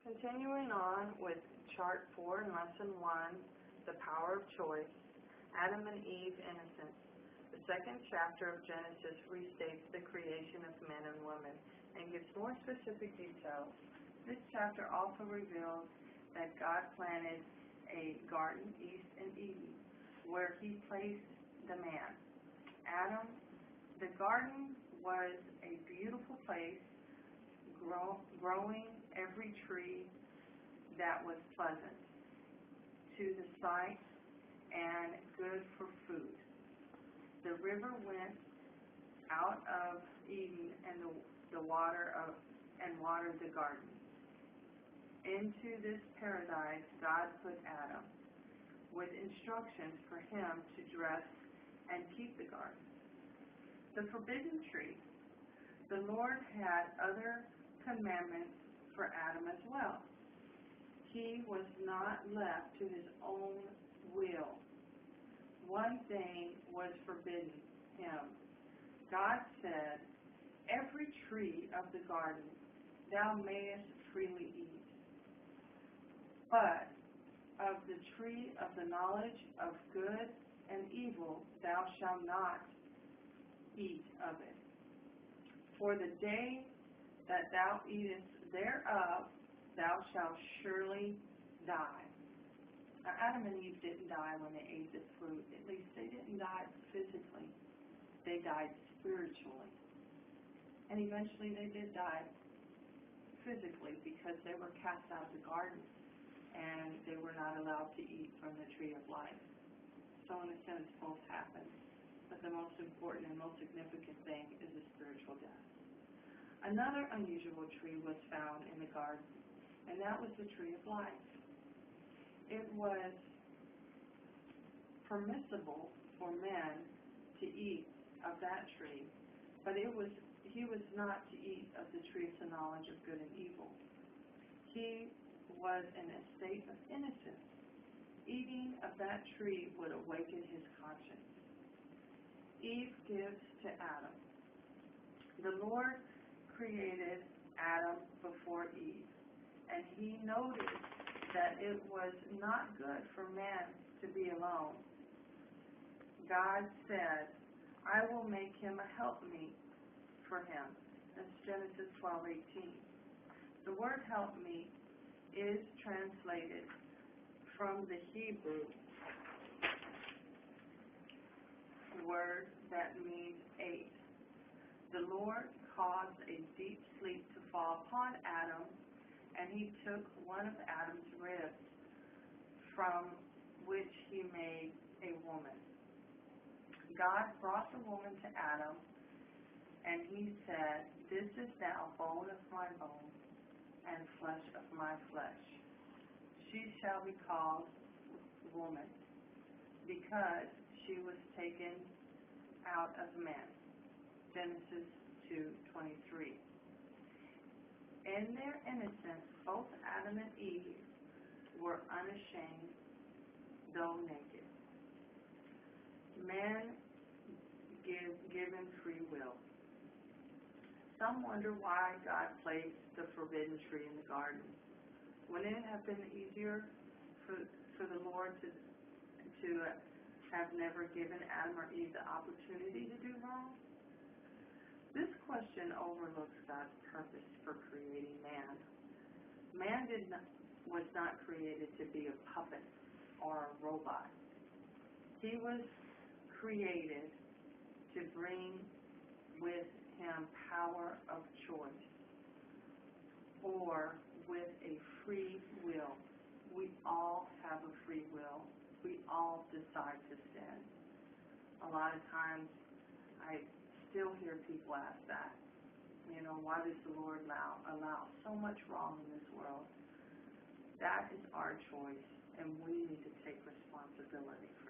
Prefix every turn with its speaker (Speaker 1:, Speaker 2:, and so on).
Speaker 1: Continuing on with Chart 4 and Lesson 1, The Power of Choice, Adam and Eve Innocence. The second chapter of Genesis restates the creation of men and women and gives more specific details. This chapter also reveals that God planted a garden east in Eden, where he placed the man, Adam. The garden was a beautiful place, growing every tree that was pleasant to the sight and good for food. The river went out of Eden and watered the garden. Into this paradise, God put Adam with instructions for him to dress and keep the garden. The forbidden tree. The Lord had other commandments for Adam as well. He was not left to his own will. One thing was forbidden him. God said, "Every tree of the garden thou mayest freely eat, but of the tree of the knowledge of good and evil thou shalt not eat of it. For the day that thou eatest thereof, thou shalt surely die." Now, Adam and Eve didn't die when they ate this fruit. At least they didn't die physically. They died spiritually. And eventually they did die physically because they were cast out of the garden and they were not allowed to eat from the tree of life. So in a sense, both happened. But the most important and most significant thing is the spiritual death. Another unusual tree was found in the garden, and that was the tree of life. It was permissible for men to eat of that tree, but he was not to eat of the tree of the knowledge of good and evil. He was in a state of innocence. Eating of that tree would awaken his conscience. Eve gives to Adam. The Lord created Adam before Eve, and he noted that it was not good for man to be alone. God said, "I will make him a helpmeet for him." That's Genesis 12:18. The word helpmeet is translated from the Hebrew word that means aid. The Lord caused a deep sleep to fall upon Adam, and he took one of Adam's ribs, from which he made a woman. God brought the woman to Adam, and he said, "This is now bone of my bone and flesh of my flesh. She shall be called woman, because she was taken out of man." Genesis 2:23. In their innocence, both Adam and Eve were unashamed, though naked. Man given free will. Some wonder why God placed the forbidden tree in the garden. Wouldn't it have been easier for the Lord to have never given Adam or Eve the opportunity to do wrong? This question overlooks God's purpose for creating man. Man was not created to be a puppet or a robot. He was created to bring with him power of choice, or with a free will. We all have a free will. We all decide to sin. A lot of times I still hear people ask that. Why does the Lord allow so much wrong in this world? That is our choice, and we need to take responsibility for